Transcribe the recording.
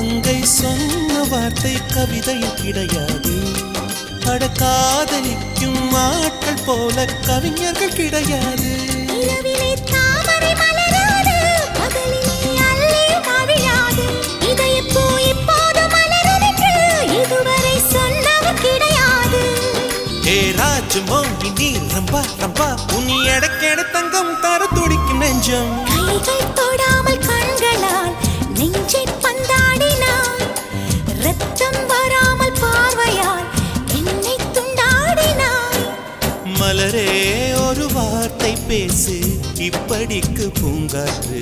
மங்கை சொன்ன வார்த்தை கவிதையில் கிடையாது. அட காதலிக்கும் ஆட்கள் போல கவிஞர்கள் கிடையாது. ராஜமோகினி ரம்பா ரம்பா உனி எடக்கெட தங்கம் தர துடிக்கும் நெஞ்சம். கைகள் தொடாமல் கண்களால் நெஞ்சை பந்தாடினாய். ரத்தம் வராமல் பார்வையால் என்னை துண்டாடினாய். மலரே ஒரு வார்த்தை பேசு இப்படிக்கு பூங்காற்று.